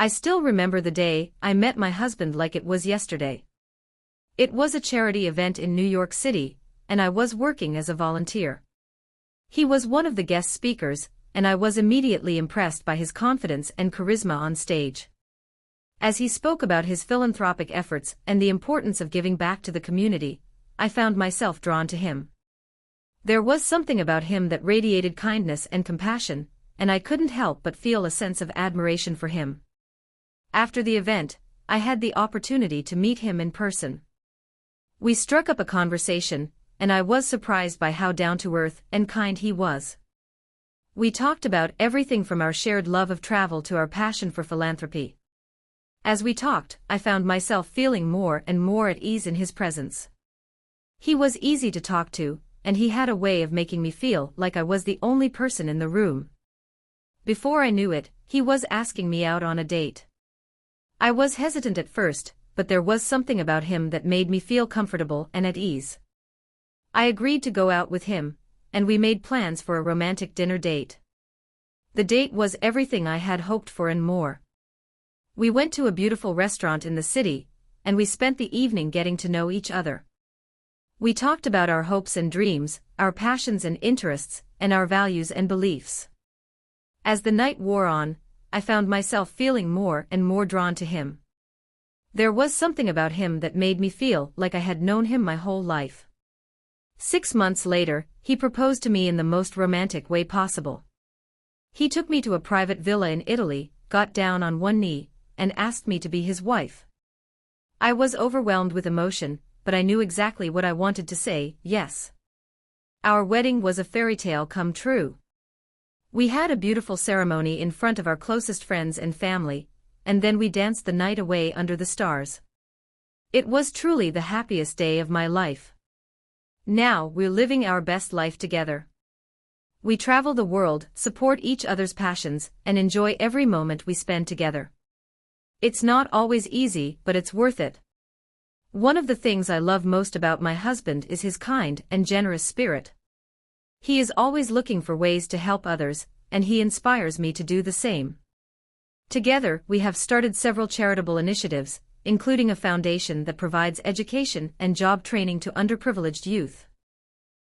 I still remember the day I met my husband like it was yesterday. It was a charity event in New York City, and I was working as a volunteer. He was one of the guest speakers, and I was immediately impressed by his confidence and charisma on stage. As he spoke about his philanthropic efforts and the importance of giving back to the community, I found myself drawn to him. There was something about him that radiated kindness and compassion, and I couldn't help but feel a sense of admiration for him. After the event, I had the opportunity to meet him in person. We struck up a conversation, and I was surprised by how down-to-earth and kind he was. We talked about everything from our shared love of travel to our passion for philanthropy. As we talked, I found myself feeling more and more at ease in his presence. He was easy to talk to, and he had a way of making me feel like I was the only person in the room. Before I knew it, he was asking me out on a date. I was hesitant at first, but there was something about him that made me feel comfortable and at ease. I agreed to go out with him, and we made plans for a romantic dinner date. The date was everything I had hoped for and more. We went to a beautiful restaurant in the city, and we spent the evening getting to know each other. We talked about our hopes and dreams, our passions and interests, and our values and beliefs. As the night wore on, I found myself feeling more and more drawn to him. There was something about him that made me feel like I had known him my whole life. 6 months later, he proposed to me in the most romantic way possible. He took me to a private villa in Italy, got down on one knee, and asked me to be his wife. I was overwhelmed with emotion, but I knew exactly what I wanted to say, yes. Our wedding was a fairy tale come true. We had a beautiful ceremony in front of our closest friends and family, and then we danced the night away under the stars. It was truly the happiest day of my life. Now we're living our best life together. We travel the world, support each other's passions, and enjoy every moment we spend together. It's not always easy, but it's worth it. One of the things I love most about my husband is his kind and generous spirit. He is always looking for ways to help others, and he inspires me to do the same. Together, we have started several charitable initiatives, including a foundation that provides education and job training to underprivileged youth.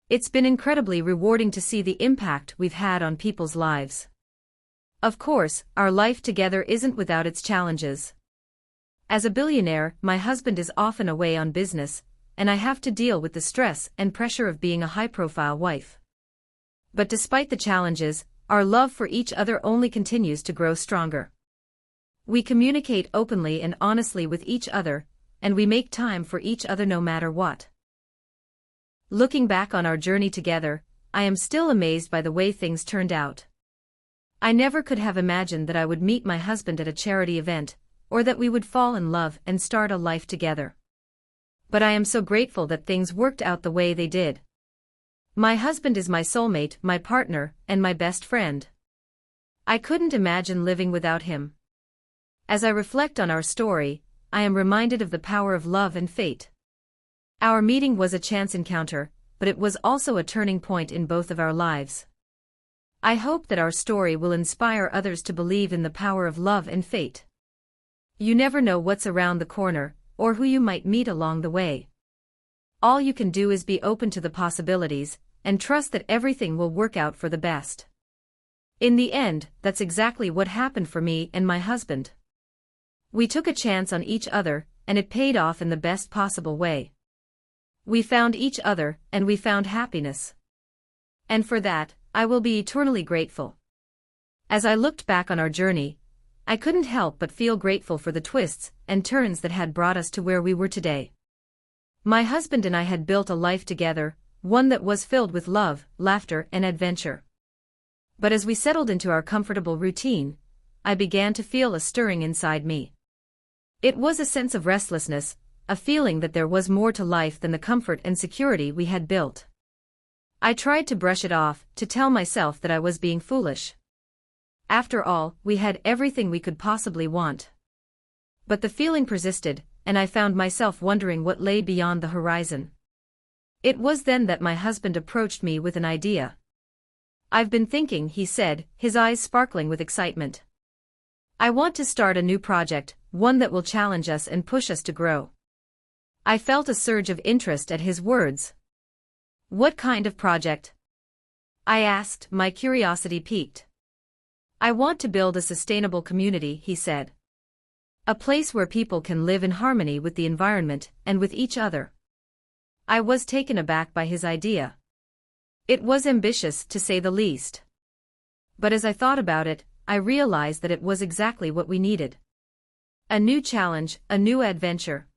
It's been incredibly rewarding to see the impact we've had on people's lives. Of course, our life together isn't without its challenges. As a billionaire, my husband is often away on business, and I have to deal with the stress and pressure of being a high-profile wife. But despite the challenges, our love for each other only continues to grow stronger. We communicate openly and honestly with each other, and we make time for each other no matter what. Looking back on our journey together, I am still amazed by the way things turned out. I never could have imagined that I would meet my husband at a charity event, or that we would fall in love and start a life together. But I am so grateful that things worked out the way they did. My husband is my soulmate, my partner, and my best friend. I couldn't imagine living without him. As I reflect on our story, I am reminded of the power of love and fate. Our meeting was a chance encounter, but it was also a turning point in both of our lives. I hope that our story will inspire others to believe in the power of love and fate. You never know what's around the corner, or who you might meet along the way. All you can do is be open to the possibilities, and trust that everything will work out for the best. In the end, that's exactly what happened for me and my husband. We took a chance on each other, and it paid off in the best possible way. We found each other, and we found happiness. And for that, I will be eternally grateful. As I looked back on our journey, I couldn't help but feel grateful for the twists and turns that had brought us to where we were today. My husband and I had built a life together, one that was filled with love, laughter, and adventure. But as we settled into our comfortable routine, I began to feel a stirring inside me. It was a sense of restlessness, a feeling that there was more to life than the comfort and security we had built. I tried to brush it off, to tell myself that I was being foolish. After all, we had everything we could possibly want. But the feeling persisted, and I found myself wondering what lay beyond the horizon. It was then that my husband approached me with an idea. "I've been thinking," he said, his eyes sparkling with excitement. I want to start a new project, one that will challenge us and push us to grow. I felt a surge of interest at his words. What kind of project? I asked, my curiosity piqued. I want to build a sustainable community, he said. A place where people can live in harmony with the environment and with each other. I was taken aback by his idea. It was ambitious, to say the least. But as I thought about it, I realized that it was exactly what we needed. A new challenge, a new adventure.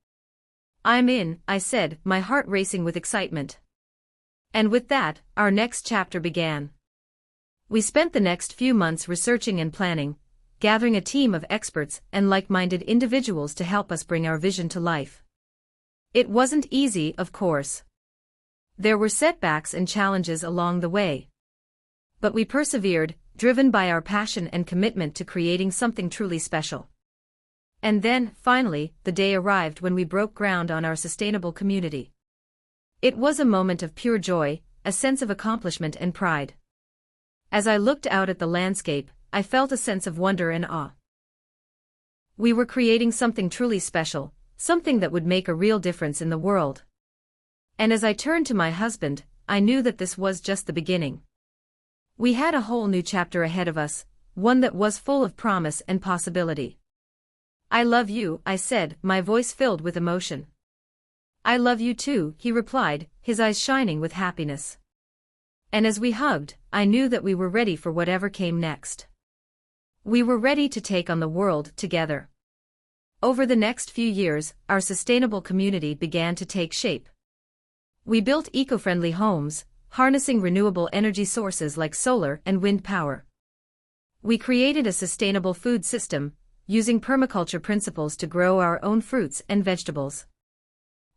I'm in, I said, my heart racing with excitement. And with that, our next chapter began. We spent the next few months researching and planning, gathering a team of experts and like-minded individuals to help us bring our vision to life. It wasn't easy, of course. There were setbacks and challenges along the way. But we persevered, driven by our passion and commitment to creating something truly special. And then, finally, the day arrived when we broke ground on our sustainable community. It was a moment of pure joy, a sense of accomplishment and pride. As I looked out at the landscape, I felt a sense of wonder and awe. We were creating something truly special, something that would make a real difference in the world. And as I turned to my husband, I knew that this was just the beginning. We had a whole new chapter ahead of us, one that was full of promise and possibility. I love you, I said, my voice filled with emotion. I love you too, he replied, his eyes shining with happiness. And as we hugged, I knew that we were ready for whatever came next. We were ready to take on the world together. Over the next few years, our sustainable community began to take shape. We built eco-friendly homes, harnessing renewable energy sources like solar and wind power. We created a sustainable food system, using permaculture principles to grow our own fruits and vegetables.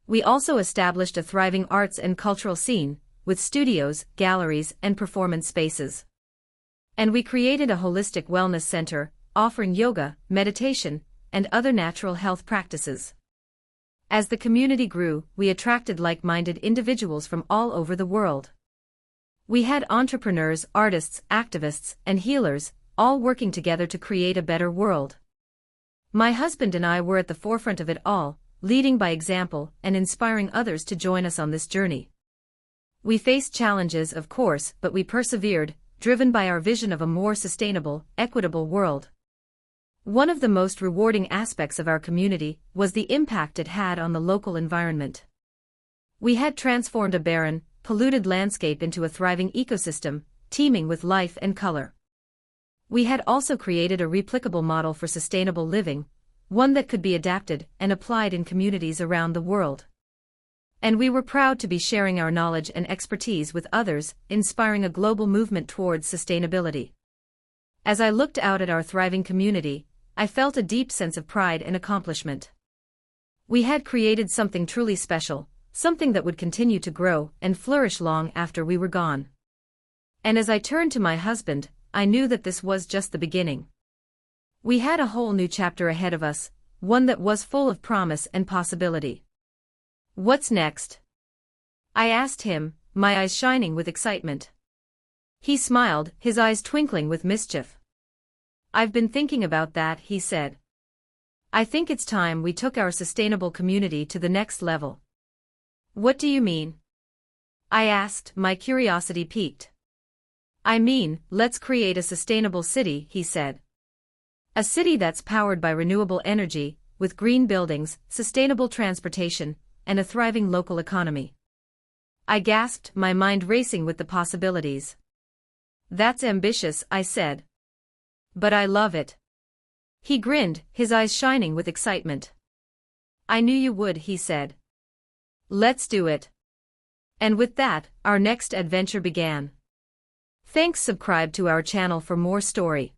We also established a thriving arts and cultural scene, with studios, galleries, and performance spaces. And we created a holistic wellness center, offering yoga, meditation, and other natural health practices. As the community grew, we attracted like-minded individuals from all over the world. We had entrepreneurs, artists, activists, and healers, all working together to create a better world. My husband and I were at the forefront of it all, leading by example and inspiring others to join us on this journey. We faced challenges, of course, but we persevered, driven by our vision of a more sustainable, equitable world. One of the most rewarding aspects of our community was the impact it had on the local environment. We had transformed a barren, polluted landscape into a thriving ecosystem, teeming with life and color. We had also created a replicable model for sustainable living, one that could be adapted and applied in communities around the world. And we were proud to be sharing our knowledge and expertise with others, inspiring a global movement towards sustainability. As I looked out at our thriving community, I felt a deep sense of pride and accomplishment. We had created something truly special, something that would continue to grow and flourish long after we were gone. And as I turned to my husband, I knew that this was just the beginning. We had a whole new chapter ahead of us, one that was full of promise and possibility. What's next? I asked him, my eyes shining with excitement. He smiled, his eyes twinkling with mischief. I've been thinking about that, he said. I think it's time we took our sustainable community to the next level. What do you mean? I asked, my curiosity piqued. I mean, let's create a sustainable city, he said. A city that's powered by renewable energy, with green buildings, sustainable transportation, and a thriving local economy. I gasped, my mind racing with the possibilities. That's ambitious, I said. But I love it. He grinned, his eyes shining with excitement. I knew you would, he said. Let's do it. And with that, our next adventure began. Thanks, subscribe to our channel for more story.